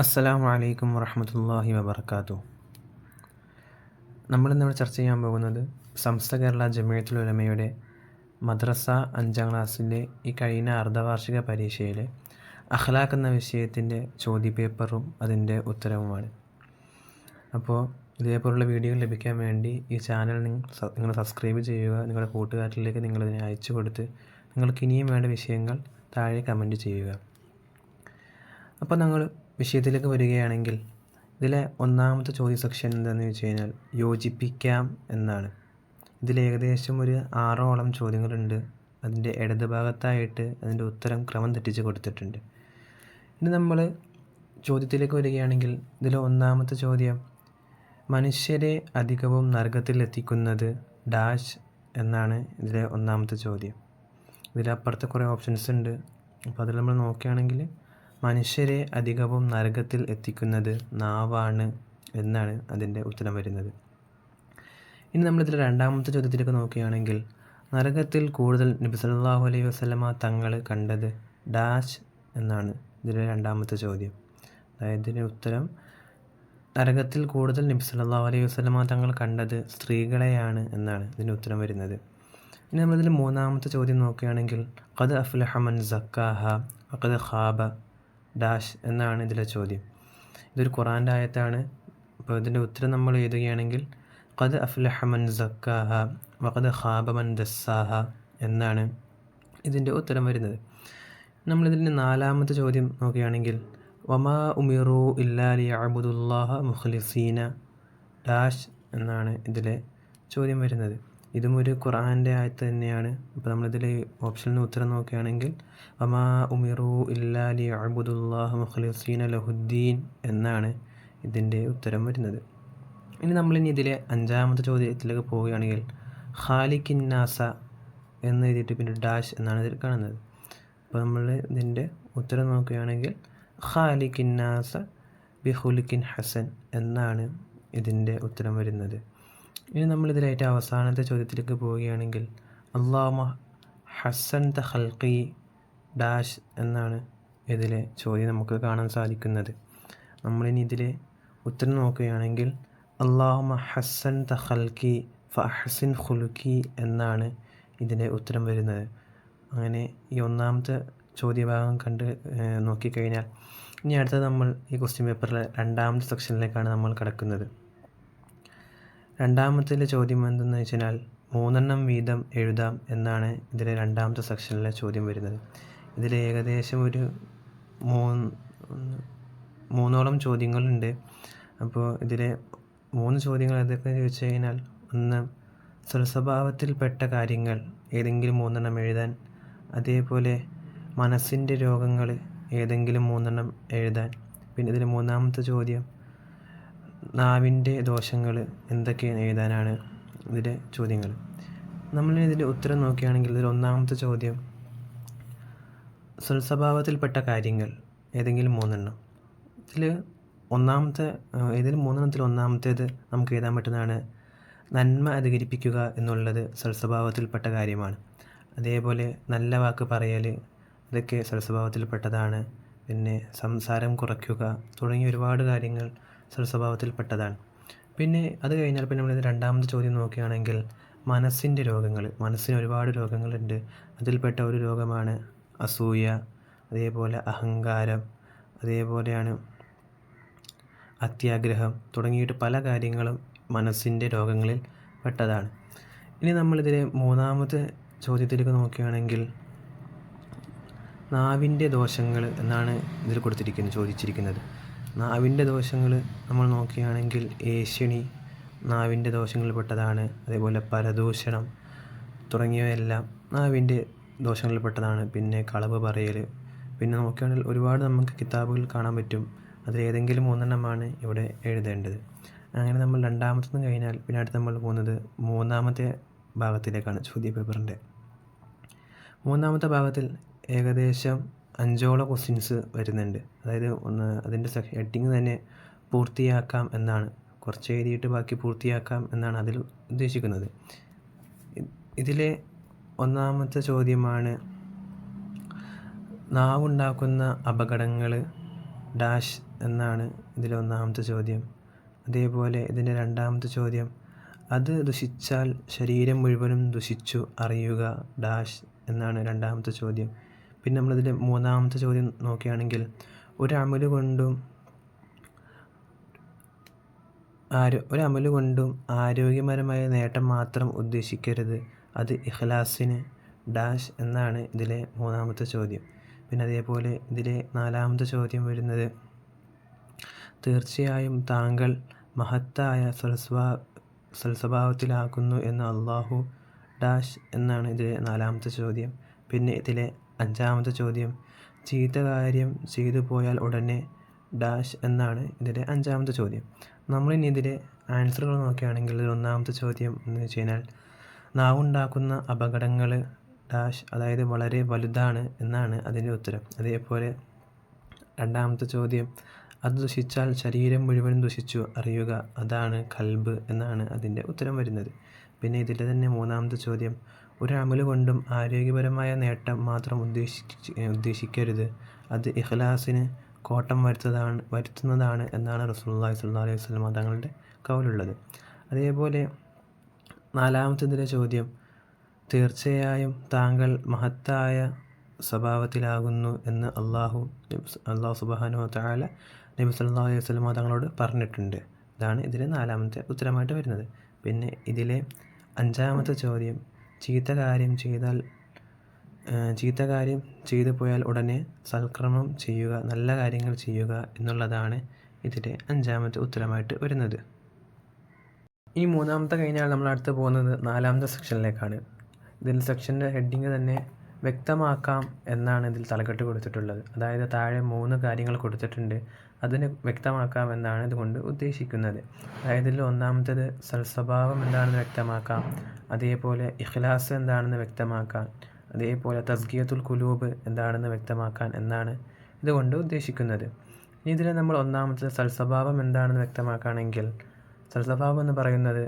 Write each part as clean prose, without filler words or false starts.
അസ്സലാമു അലൈക്കും വറഹ്മത്തുള്ളാഹി വബറകാതുഹു. നമ്മളിന്നിവിടെ ചർച്ച ചെയ്യാൻ പോകുന്നത് സമസ്ത കേരള ജമിയത്തുൽ ഉലമയുടെ മദ്രസ 5ാം ക്ലാസ്സിലെ ഈ കഴിഞ്ഞ അർദ്ധവാർഷിക പരീക്ഷയിലെ അഖ്ലാഖ് എന്ന വിഷയത്തിൻ്റെ ചോദ്യപേപ്പറും അതിൻ്റെ ഉത്തരവുമാണ്. അപ്പോൾ ഇതേപോലുള്ള വീഡിയോകൾ ലഭിക്കാൻ വേണ്ടി ഈ ചാനൽ നിങ്ങൾ സബ്സ്ക്രൈബ് ചെയ്യുക. നിങ്ങളുടെ കൂട്ടുകാരിലേക്ക് നിങ്ങളിതിനെ അയച്ചു കൊടുത്ത് നിങ്ങൾക്ക് ഇനിയും വേണ്ട വിഷയങ്ങൾ താഴെ കമൻറ്റ് ചെയ്യുക. അപ്പോൾ നമ്മൾ വിഷയത്തിലേക്ക് വരികയാണെങ്കിൽ ഇതിലെ ഒന്നാമത്തെ ചോദ്യ സെക്ഷൻ എന്താണെന്ന് വെച്ച് കഴിഞ്ഞാൽ യോജിപ്പിക്കാം എന്നാണ്. ഇതിൽ ഏകദേശം ഒരു 6ഓളം ചോദ്യങ്ങളുണ്ട്. അതിൻ്റെ ഇടത് ഭാഗത്തായിട്ട് അതിൻ്റെ ഉത്തരം ക്രമം തെറ്റിച്ച് കൊടുത്തിട്ടുണ്ട്. ഇനി നമ്മൾ ചോദ്യത്തിലേക്ക് വരികയാണെങ്കിൽ ഇതിലെ ഒന്നാമത്തെ ചോദ്യം മനുഷ്യരെ അധികവും നരകത്തിൽ എത്തിക്കുന്നത് ഡാഷ് എന്നാണ് ഇതിലെ ഒന്നാമത്തെ ചോദ്യം. ഇതിലപ്പുറത്ത് കുറേ ഓപ്ഷൻസ് ഉണ്ട്. അപ്പോൾ അതിൽ നമ്മൾ നോക്കുകയാണെങ്കിൽ മനുഷ്യരെ അധികവും നരകത്തിൽ എത്തിക്കുന്നത് നാവാണ് എന്നാണ് അതിൻ്റെ ഉത്തരം വരുന്നത്. ഇനി നമ്മളിതിൽ രണ്ടാമത്തെ ചോദ്യത്തിലേക്ക് നോക്കുകയാണെങ്കിൽ നരകത്തിൽ കൂടുതൽ നബി സല്ലല്ലാഹു അലൈഹി വസല്ലമ തങ്ങൾ കണ്ടത് ഡാഷ് എന്നാണ് ഇതിലെ രണ്ടാമത്തെ ചോദ്യം. അതായത് ഇതിൻ്റെ ഉത്തരം നരകത്തിൽ കൂടുതൽ നബി സല്ലല്ലാഹു അലൈഹി വസല്ലമ തങ്ങൾ കണ്ടത് സ്ത്രീകളെയാണ് എന്നാണ് ഇതിൻ്റെ ഉത്തരം വരുന്നത്. ഇനി നമ്മളിതിൽ മൂന്നാമത്തെ ചോദ്യം നോക്കുകയാണെങ്കിൽ ഖദ് അഫ്ലഹ മൻ സക്കാഹ വഖദ് ഖാബ ഡാഷ് എന്നാണ് ഇതിലെ ചോദ്യം. ഇതൊരു ഖുർആൻ്റെ ആയത്താണ്. അപ്പോൾ ഇതിൻ്റെ ഉത്തരം നമ്മൾ എഴുതുകയാണെങ്കിൽ ഖദ് അഫ്ലഹ മൻ സക്കാഹ വഖദ് ഖാബ മൻ ദസ്സാഹ എന്നാണ് ഇതിൻ്റെ ഉത്തരം വരുന്നത്. നമ്മളിതിൻ്റെ നാലാമത്തെ ചോദ്യം നോക്കുകയാണെങ്കിൽ വമാ ഉമിറു ഇല്ലാ ലിയഅ്ബുദുല്ലാഹ മുഖ്ലിസീന ഡാഷ് എന്നാണ് ഇതിലെ ചോദ്യം വരുന്നത്. ഇതും ഒരു ഖുർആൻ്റെ ആയത്ത് തന്നെയാണ്. അപ്പോൾ നമ്മളിതിൽ ഓപ്ഷനിൽ ഉത്തരം നോക്കുകയാണെങ്കിൽ വമാ ഉമിറു ഇല്ലാ ലിയഅ്ബുദുല്ലാഹ മുഖ്ലിസീന ലഹുദ്ദീൻ എന്നാണ് ഇതിൻ്റെ ഉത്തരം വരുന്നത്. ഇനി നമ്മളിനി ഇതിലെ 5ാമത്തെ ചോദ്യത്തിലേക്ക് പോവുകയാണെങ്കിൽ ഖാലിഖിന്നാസ എന്ന് എഴുതിയിട്ട് പിന്നെ ഡാഷ് എന്നാണ് ഇതിൽ കാണുന്നത്. അപ്പോൾ നമ്മൾ ഇതിൻ്റെ ഉത്തരം നോക്കുകയാണെങ്കിൽ ഖാലിഖിന്നാസ ബിഖുലുഖിൻ ഹസൻ എന്നാണ് ഇതിൻ്റെ ഉത്തരം വരുന്നത്. ഇനി നമ്മളിതിലായിട്ട് അവസാനത്തെ ചോദ്യത്തിലേക്ക് പോവുകയാണെങ്കിൽ അല്ലാഹുമ്മ ഹസ്സൻത ഖൽഖി ഡാഷ് എന്നാണ് ഇതിലെ ചോദ്യം നമുക്ക് കാണാൻ സാധിക്കുന്നത്. നമ്മളിനി ഇതിലെ ഉത്തരം നോക്കുകയാണെങ്കിൽ അല്ലാഹുമ്മ ഹസ്സൻത ഖൽഖി ഫഅഹ്സിൻ ഖുലുഖി എന്നാണ് ഇതിൻ്റെ ഉത്തരം വരുന്നത്. അങ്ങനെ ഈ ഒന്നാമത്തെ ചോദ്യഭാഗം നോക്കിക്കഴിഞ്ഞാൽ ഇനി അടുത്തത് നമ്മൾ ഈ ക്വസ്റ്റ്യൻ പേപ്പറിലെ രണ്ടാമത്തെ സെക്ഷനിലേക്കാണ് നമ്മൾ കടക്കുന്നത്. രണ്ടാമത്തെ ചോദ്യം എന്തെന്ന് വെച്ചാൽ 3 വീതം എഴുതാം എന്നാണ് ഇതിലെ രണ്ടാമത്തെ സെക്ഷനിലെ ചോദ്യം വരുന്നത്. ഇതിൽ ഏകദേശം ഒരു 3ഓളം ചോദ്യങ്ങളുണ്ട്. അപ്പോൾ ഇതിലെ 3 ചോദ്യങ്ങൾ ഏതൊക്കെയെന്ന് ചോദിച്ചു കഴിഞ്ഞാൽ ഒന്ന് സ്വസ്വഭാവത്തിൽപ്പെട്ട കാര്യങ്ങൾ ഏതെങ്കിലും 3 എഴുതാൻ, അതേപോലെ മനസ്സിൻ്റെ രോഗങ്ങൾ ഏതെങ്കിലും 3 എഴുതാൻ, പിന്നെ ഇതിൽ മൂന്നാമത്തെ ചോദ്യം നാവിൻ്റെ ദോഷങ്ങൾ എന്തൊക്കെയാണ് എഴുതാനാണ് ഇതിലെ ചോദ്യങ്ങൾ. നമ്മളിതിൻ്റെ ഉത്തരം നോക്കുകയാണെങ്കിൽ ഇതിൽ ഒന്നാമത്തെ ചോദ്യം സ്വസ്വഭാവത്തിൽപ്പെട്ട കാര്യങ്ങൾ ഏതെങ്കിലും 3. ഇതിൽ ഇതിൽ 3 ഒന്നാമത്തേത് നമുക്ക് എഴുതാൻ പറ്റുന്നതാണ് നന്മ അധികരിപ്പിക്കുക എന്നുള്ളത് സ്വസ്വഭാവത്തിൽപ്പെട്ട കാര്യമാണ്. അതേപോലെ നല്ല വാക്ക് പറയൽ ഇതൊക്കെ സ്വസ്വഭാവത്തിൽപ്പെട്ടതാണ്. പിന്നെ സംസാരം കുറയ്ക്കുക തുടങ്ങിയ ഒരുപാട് കാര്യങ്ങൾ സ്വസ്വഭാവത്തിൽപ്പെട്ടതാണ്. പിന്നെ അത് കഴിഞ്ഞാൽ പിന്നെ നമ്മളിത് രണ്ടാമത്തെ ചോദ്യം നോക്കുകയാണെങ്കിൽ മനസ്സിൻ്റെ രോഗങ്ങൾ. മനസ്സിന് ഒരുപാട് രോഗങ്ങളുണ്ട്. അതിൽപ്പെട്ട ഒരു രോഗമാണ് അസൂയ, അതേപോലെ അഹങ്കാരം, അതേപോലെയാണ് അത്യാഗ്രഹം തുടങ്ങിയിട്ട് പല കാര്യങ്ങളും മനസ്സിൻ്റെ രോഗങ്ങളിൽ പെട്ടതാണ്. ഇനി നമ്മളിതിലെ മൂന്നാമത്തെ ചോദ്യത്തിലേക്ക് നോക്കുകയാണെങ്കിൽ നാവിൻ്റെ ദോഷങ്ങൾ എന്നാണ് ഇതിൽ ചോദിച്ചിരിക്കുന്നത്. നാവിൻ്റെ ദോഷങ്ങൾ നമ്മൾ നോക്കുകയാണെങ്കിൽ ഏഷ്യണി നാവിൻ്റെ ദോഷങ്ങളിൽ പെട്ടതാണ്. അതേപോലെ പരദൂഷണം തുടങ്ങിയവയെല്ലാം നാവിൻ്റെ ദോഷങ്ങളിൽ പെട്ടതാണ്. പിന്നെ കളവ് പറയൽ, പിന്നെ നോക്കുകയാണെങ്കിൽ ഒരുപാട് നമുക്ക് കിതാബുകൾ കാണാൻ പറ്റും. അതിലേതെങ്കിലും 3 ഇവിടെ എഴുതേണ്ടത്. അങ്ങനെ നമ്മൾ രണ്ടാമത്തേതും കഴിഞ്ഞാൽ പിന്നെ അടുത്ത് നമ്മൾ പോകുന്നത് മൂന്നാമത്തെ ഭാഗത്തിലേക്കാണ്. ചോദ്യപേപ്പറിൻ്റെ മൂന്നാമത്തെ ഭാഗത്തിൽ ഏകദേശം 5ഓളം ക്വസ്റ്റ്യൻസ് വരുന്നുണ്ട്. അതായത് അതിൻ്റെ ഹെഡിങ് തന്നെ പൂർത്തിയാക്കാം എന്നാണ്. കുറച്ച് എഴുതിയിട്ട് ബാക്കി പൂർത്തിയാക്കാം എന്നാണ് അതിൽ ഉദ്ദേശിക്കുന്നത്. ഇതിലെ ഒന്നാമത്തെ ചോദ്യമാണ് നാവുണ്ടാക്കുന്ന അപകടങ്ങൾ ഡാഷ് എന്നാണ് ഇതിലെ ഒന്നാമത്തെ ചോദ്യം. അതേപോലെ ഇതിൻ്റെ രണ്ടാമത്തെ ചോദ്യം, അത് ദുഷിച്ചാൽ ശരീരം മുഴുവനും ദുഷിച്ചു അറിയുക ഡാഷ് എന്നാണ് രണ്ടാമത്തെ ചോദ്യം. പിന്നെ നമ്മളിതിൽ മൂന്നാമത്തെ ചോദ്യം നോക്കുകയാണെങ്കിൽ, ഒരു അമല് കൊണ്ടും ആരോഗ്യപരമായ നേട്ടം മാത്രം ഉദ്ദേശിക്കരുത്, അത് ഇഖ്ലാസിന് ഡാഷ് എന്നാണ് ഇതിലെ മൂന്നാമത്തെ ചോദ്യം. പിന്നെ അതേപോലെ ഇതിലെ നാലാമത്തെ ചോദ്യം വരുന്നത്, തീർച്ചയായും താങ്കൾ മഹത്തായ സൽസ്വഭാവത്തിലാക്കുന്നു എന്ന് അള്ളാഹു ഡാഷ് എന്നാണ് ഇതിലെ നാലാമത്തെ ചോദ്യം. പിന്നെ ഇതിലെ അഞ്ചാമത്തെ ചോദ്യം, ചീത്ത കാര്യം ചെയ്തു പോയാൽ ഉടനെ ഡാഷ് എന്നാണ് ഇതിലെ അഞ്ചാമത്തെ ചോദ്യം. നമ്മളിനി ഇതിലെ ആൻസറുകൾ നോക്കുകയാണെങ്കിൽ, ഒന്നാമത്തെ ചോദ്യം എന്ന് വെച്ച് കഴിഞ്ഞാൽ, നാവുണ്ടാക്കുന്ന അപകടങ്ങൾ ഡാഷ്, അതായത് വളരെ വലുതാണ് എന്നാണ് അതിൻ്റെ ഉത്തരം. അതേപോലെ രണ്ടാമത്തെ ചോദ്യം, അത് ദുഷിച്ചാൽ ശരീരം മുഴുവൻ ദുഷിച്ചു അറിയുക, അതാണ് ഖൽബ് എന്നാണ് അതിൻ്റെ ഉത്തരം വരുന്നത്. പിന്നെ ഇതിലെ തന്നെ മൂന്നാമത്തെ ചോദ്യം, ഒരു അമല് കൊണ്ടും ആരോഗ്യപരമായ നേട്ടം മാത്രം ഉദ്ദേശിക്കരുത്, അത് ഇഖ്ലാസിന് കോട്ടം വരുത്തുന്നതാണ് എന്നാണ് റസൂലുള്ളാഹി സ്വല്ലല്ലാഹു അലൈഹി വസല്ലം തങ്ങളുടെ ഖൗലുള്ളത്. അതേപോലെ നാലാമത്തെ ചോദ്യം, തീർച്ചയായും താങ്കൾ മഹത്തായ സ്വഭാവത്തിലാകുന്നു എന്ന് അള്ളാഹു സുബ്ഹാനഹു വ തആല നബി സല്ലല്ലാഹു അലൈഹി വസല്ലം തങ്ങളോട് പറഞ്ഞിട്ടുണ്ട്. ഇതാണ് ഇതിലെ നാലാമത്തെ ഉത്തരമായിട്ട് വരുന്നത്. പിന്നെ ഇതിലെ അഞ്ചാമത്തെ ചോദ്യം, ചീത്ത കാര്യം ചെയ്തു പോയാൽ ഉടനെ സൽക്കർമ്മം ചെയ്യുക, നല്ല കാര്യങ്ങൾ ചെയ്യുക എന്നുള്ളതാണ് ഇതിലെ അഞ്ചാമത്തെ ഉത്തരമായിട്ട് വരുന്നത്. ഈ മൂന്നാമത്തെ കഴിഞ്ഞാൽ നമ്മൾ അടുത്ത് പോകുന്നത് നാലാമത്തെ സെക്ഷനിലേക്കാണ്. ഇതിൽ സെക്ഷൻ്റെ ഹെഡിങ് തന്നെ വ്യക്തമാക്കാം എന്നാണ് ഇതിൽ തലക്കെട്ട് കൊടുത്തിട്ടുള്ളത്. അതായത് താഴെ 3 കാര്യങ്ങൾ കൊടുത്തിട്ടുണ്ട്, അതിന് വ്യക്തമാക്കാം എന്നാണ് ഇതുകൊണ്ട് ഉദ്ദേശിക്കുന്നത്. അതായത് ഇതിൽ ഒന്നാമത്തേത് സൽസ്വഭാവം എന്താണെന്ന് വ്യക്തമാക്കാം, അതേപോലെ ഇഖ്ലാസ് എന്താണെന്ന് വ്യക്തമാക്കാൻ, അതേപോലെ തസ്കിയത്തുൽ ഖുലൂബ് എന്താണെന്ന് വ്യക്തമാക്കാൻ എന്നാണ് ഇതുകൊണ്ട് ഉദ്ദേശിക്കുന്നത്. ഇനി ഇതിൽ നമ്മൾ ഒന്നാമത്തെ സൽസ്വഭാവം എന്താണെന്ന് വ്യക്തമാക്കുകയാണെങ്കിൽ, സൽസ്വഭാവം എന്ന് പറയുന്നത്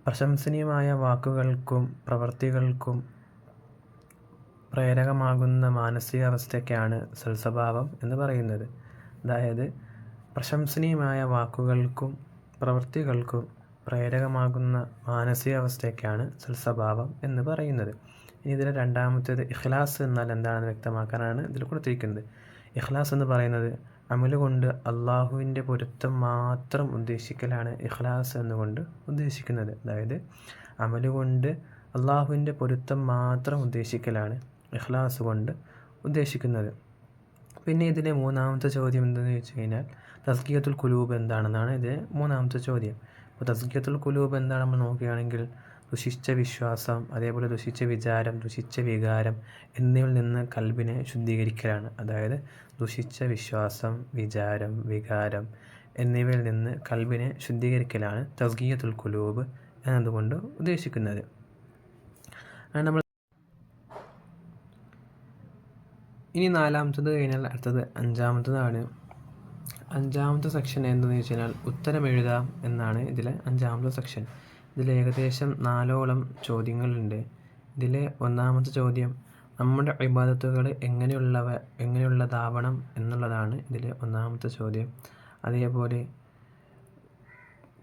പ്രശംസനീയമായ വാക്കുകൾക്കും പ്രവൃത്തികൾക്കും പ്രേരകമാകുന്ന മാനസികാവസ്ഥയ്ക്കാണ് സൽസ്വഭാവം എന്ന് പറയുന്നത്. അതായത് പ്രശംസനീയമായ വാക്കുകൾക്കും പ്രവൃത്തികൾക്കും പ്രേരകമാകുന്ന മാനസികാവസ്ഥയ്ക്കാണ് സൽസ്വഭാവം എന്ന് പറയുന്നത്. ഇനി ഇതിൽ രണ്ടാമത്തേത് ഇഖ്ലാസ് എന്നാൽ എന്താണെന്ന് വ്യക്തമാക്കാനാണ് ഇതിൽ കൊടുത്തിരിക്കുന്നത്. ഇഖ്ലാസ് എന്ന് പറയുന്നത് അമല് കൊണ്ട് അള്ളാഹുവിൻ്റെ പൊരുത്തം മാത്രം ഉദ്ദേശിക്കലാണ് ഇഖ്ലാസ് എന്നുകൊണ്ട് ഉദ്ദേശിക്കുന്നത്. അതായത് അമല് കൊണ്ട് അള്ളാഹുവിൻ്റെ പൊരുത്തം മാത്രം ഉദ്ദേശിക്കലാണ് ഇഖ്ലാസ് കൊണ്ട് ഉദ്ദേശിക്കുന്നത്. പിന്നെ ഇതിലെ മൂന്നാമത്തെ ചോദ്യം എന്തെന്ന് വെച്ച് കഴിഞ്ഞാൽ, തസ്കിയത്തുൽ ഖുലൂബ് എന്താണെന്നാണ് ഇതിലെ മൂന്നാമത്തെ ചോദ്യം. അപ്പോൾ തസ്കിയത്തുൽ ഖുലൂബ് എന്താണ് നമ്മൾ നോക്കുകയാണെങ്കിൽ, ദുഷിച്ച വിശ്വാസം, അതേപോലെ ദുഷിച്ച വിചാരം, ദുഷിച്ച വികാരം എന്നിവയിൽ നിന്ന് കൽബിനെ ശുദ്ധീകരിക്കലാണ്. അതായത് ദുഷിച്ച വിശ്വാസം, വിചാരം, വികാരം എന്നിവയിൽ നിന്ന് കൽബിനെ ശുദ്ധീകരിക്കലാണ് തസ്കിയത്തുൽ ഖുലൂബ് എന്നതുകൊണ്ട് ഉദ്ദേശിക്കുന്നത്. നമ്മൾ ഇനി നാലാമത്തത് കഴിഞ്ഞാൽ അടുത്തത് അഞ്ചാമത്തതാണ്. അഞ്ചാമത്തെ സെക്ഷൻ എന്തെന്ന് വെച്ച് കഴിഞ്ഞാൽ, ഉത്തരം എഴുതാം എന്നാണ് ഇതിലെ അഞ്ചാമത്തെ സെക്ഷൻ. ഇതിൽ ഏകദേശം 4ഓളം ചോദ്യങ്ങളുണ്ട്. ഇതിലെ ഒന്നാമത്തെ ചോദ്യം, നമ്മുടെ ഇബാദത്തുകൾ എങ്ങനെയുള്ളതാവണം എന്നുള്ളതാണ് ഇതിലെ ഒന്നാമത്തെ ചോദ്യം. അതേപോലെ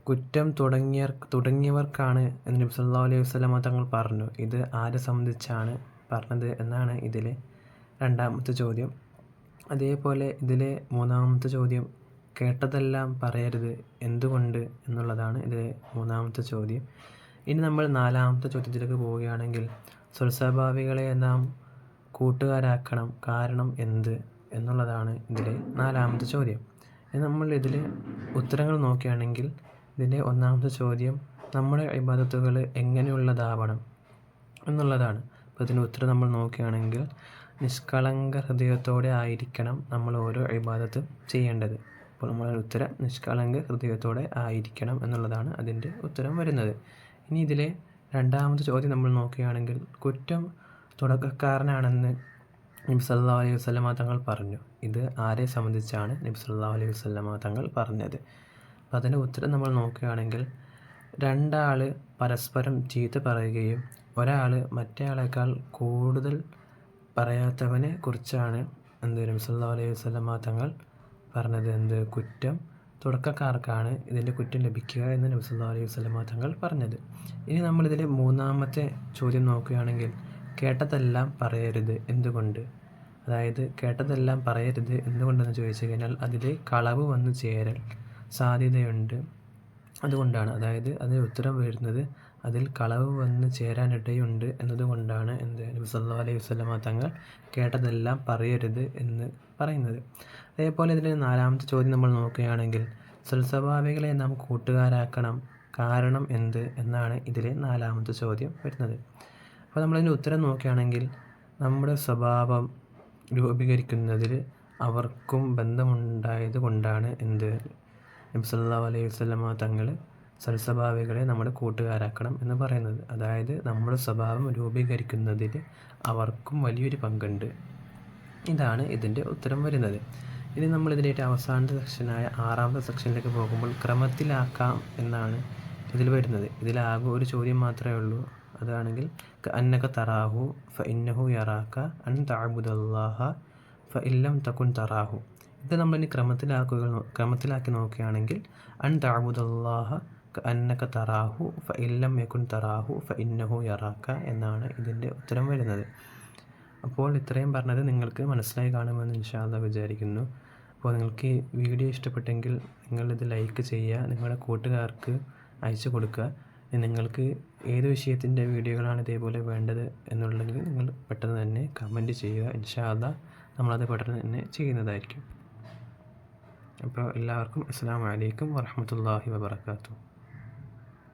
കുറ്റം തുടങ്ങിയവർക്കാണ് എന്ന് നബി സല്ലല്ലാഹു അലൈഹി വസല്ലം തങ്ങൾ പറഞ്ഞു. ഇത് ആരെ സംബന്ധിച്ചാണ് പറഞ്ഞത് എന്നാണ് ഇതിലെ രണ്ടാമത്തെ ചോദ്യം. അതേപോലെ ഇതിലെ മൂന്നാമത്തെ ചോദ്യം, കേട്ടതെല്ലാം പറയരുത് എന്തുകൊണ്ട് എന്നുള്ളതാണ് ഇതിലെ മൂന്നാമത്തെ ചോദ്യം. ഇനി നമ്മൾ നാലാമത്തെ ചോദ്യത്തിലേക്ക് പോവുകയാണെങ്കിൽ, സ്വസ്വാഭാവികളെ നാം കൂട്ടുകാരാക്കണം, കാരണം എന്ത് എന്നുള്ളതാണ് ഇതിലെ നാലാമത്തെ ചോദ്യം. ഇനി നമ്മൾ ഇതിൽ ഉത്തരങ്ങൾ നോക്കുകയാണെങ്കിൽ, ഇതിലെ ഒന്നാമത്തെ ചോദ്യം നമ്മുടെ ഇബാദത്തുകൾ എങ്ങനെയുള്ളതാവണം എന്നുള്ളതാണ്. അപ്പോൾ ഇതിന് ഉത്തരം നമ്മൾ നോക്കുകയാണെങ്കിൽ, നിഷ്കളങ്ക ഹൃദയത്തോടെ ആയിരിക്കണം നമ്മൾ ഓരോ ഇബാദത്തും ചെയ്യേണ്ടത്. അപ്പോൾ നമ്മുടെ ഉത്തരം നിഷ്കളങ്ക ഹൃദയത്തോടെ ആയിരിക്കണം എന്നുള്ളതാണ് അതിൻ്റെ ഉത്തരം വരുന്നത്. ഇനി ഇതിലെ രണ്ടാമത്തെ ചോദ്യം നമ്മൾ നോക്കുകയാണെങ്കിൽ, കുറ്റം തുടക്കക്കാരനാണെന്ന് നബി സല്ലല്ലാഹു അലൈഹി വസല്ലമ തങ്ങൾ പറഞ്ഞു. ഇത് ആരെ സംബന്ധിച്ചാണ് നബി സല്ലല്ലാഹു അലൈഹി വസല്ലമ തങ്ങൾ പറഞ്ഞത്? അപ്പോൾ അതിൻ്റെ ഉത്തരം നമ്മൾ നോക്കുകയാണെങ്കിൽ, 2 ആൾ പരസ്പരം ചീത്ത പറയുകയും ഒരാൾ മറ്റേയാളേക്കാൾ കൂടുതൽ പറയാത്തവനെ കുറിച്ചാണ് നബി സല്ലല്ലാഹു അലൈഹി വസല്ലമ തങ്ങൾ പറഞ്ഞത് എന്ത്? കുറ്റം തുടക്കക്കാർക്കാണ് ഇതിൻ്റെ കുറ്റം ലഭിക്കുക എന്ന് നബി സല്ലല്ലാഹു അലൈഹി വസല്ലമ തങ്ങൾ പറഞ്ഞത്. ഇനി നമ്മളിതിൽ മൂന്നാമത്തെ ചോദ്യം നോക്കുകയാണെങ്കിൽ, കേട്ടതെല്ലാം പറയരുത് എന്തുകൊണ്ട്? അതായത് കേട്ടതെല്ലാം പറയരുത് എന്തുകൊണ്ടെന്ന് ചോദിച്ചു കഴിഞ്ഞാൽ അതിൽ കളവ് വന്നു ചേരൽ സാധ്യതയുണ്ട്, അതുകൊണ്ടാണ്. അതായത് അതിന് ഉത്തരം വരുന്നത് അതിൽ കളവ് വന്ന് ചേരാനിടയുണ്ട് എന്നതുകൊണ്ടാണ് നബി സല്ലല്ലാഹു അലൈഹി വസല്ലമ തങ്ങൾ കേട്ടതെല്ലാം പറയരുത് എന്ന് പറയുന്നത്. അതേപോലെ ഇതിൽ നാലാമത്തെ ചോദ്യം നമ്മൾ നോക്കുകയാണെങ്കിൽ, സൽസ്വഭാവികളെ നാം കൂട്ടുകാരാക്കണം, കാരണം എന്ത് എന്നാണ് ഇതിലെ നാലാമത്തെ ചോദ്യം വരുന്നത്. അപ്പോൾ നമ്മളതിൻ്റെ ഉത്തരം നോക്കുകയാണെങ്കിൽ, നമ്മുടെ സ്വഭാവം രൂപീകരിക്കുന്നതിൽ അവർക്കും ബന്ധമുണ്ടായത് കൊണ്ടാണ് നബി സല്ലല്ലാഹു അലൈഹി വസല്ലമ തങ്ങൾ സൽസ്വഭാവികളെ നമ്മുടെ കൂട്ടുകാരാക്കണം എന്ന് പറയുന്നത്. അതായത് നമ്മുടെ സ്വഭാവം രൂപീകരിക്കുന്നതിൽ അവർക്കും വലിയൊരു പങ്കുണ്ട്. ഇതാണ് ഇതിൻ്റെ ഉത്തരം വരുന്നത്. ഇനി നമ്മൾ ഇതിൻ്റെ അവസാനത്തെ സെക്ഷനായ ആറാമത്തെ സെക്ഷനിലേക്ക് പോകുമ്പോൾ ക്രമത്തിലാക്കാം എന്നാണ് ഇതിൽ വരുന്നത്. ഇതിലാകെ ഒരു ചോദ്യം മാത്രമേ ഉള്ളൂ. അതാണെങ്കിൽ അന്നക തറാഹു ഫ ഇന്നഹു യറാക്ക അൻ തഅബുദല്ലാഹ ഫ ഇല്ലം തകുൻ തറാഹു. ഇത് നമ്മളിനി ക്രമത്തിലാക്കി നോക്കുകയാണെങ്കിൽ, അൻ തഅബുദല്ലാഹ അന്നക തറാഹു ഫ ഇല്ലം യകുൻ തറാഹു ഫ ഇന്നഹു യറാക്ക എന്നാണ് ഇതിൻ്റെ ഉത്തരം വരുന്നത്. അപ്പോൾ ഇത്രയും പറഞ്ഞത് നിങ്ങൾക്ക് മനസ്സിലായി കാണുമെന്ന് ഇൻഷാ അല്ലാഹ് വിചാരിക്കുന്നു. അപ്പോൾ നിങ്ങൾക്ക് ഈ വീഡിയോ ഇഷ്ടപ്പെട്ടെങ്കിൽ നിങ്ങളിത് ലൈക്ക് ചെയ്യുക, നിങ്ങളുടെ കൂട്ടുകാർക്ക് അയച്ചു കൊടുക്കുക. നിങ്ങൾക്ക് ഏത് വിഷയത്തിൻ്റെ വീഡിയോകളാണ് ഇതേപോലെ വേണ്ടത് എന്നുണ്ടെങ്കിൽ നിങ്ങൾ പെട്ടെന്ന് തന്നെ കമൻറ്റ് ചെയ്യുക. ഇൻഷാ അല്ലാഹ് നമ്മളത് പെട്ടെന്ന് തന്നെ ചെയ്യുന്നതായിരിക്കും. അപ്പോൾ എല്ലാവർക്കും അസ്സലാമു അലൈക്കും വറഹ്മത്തുള്ളാഹി വബറകാതുഹു.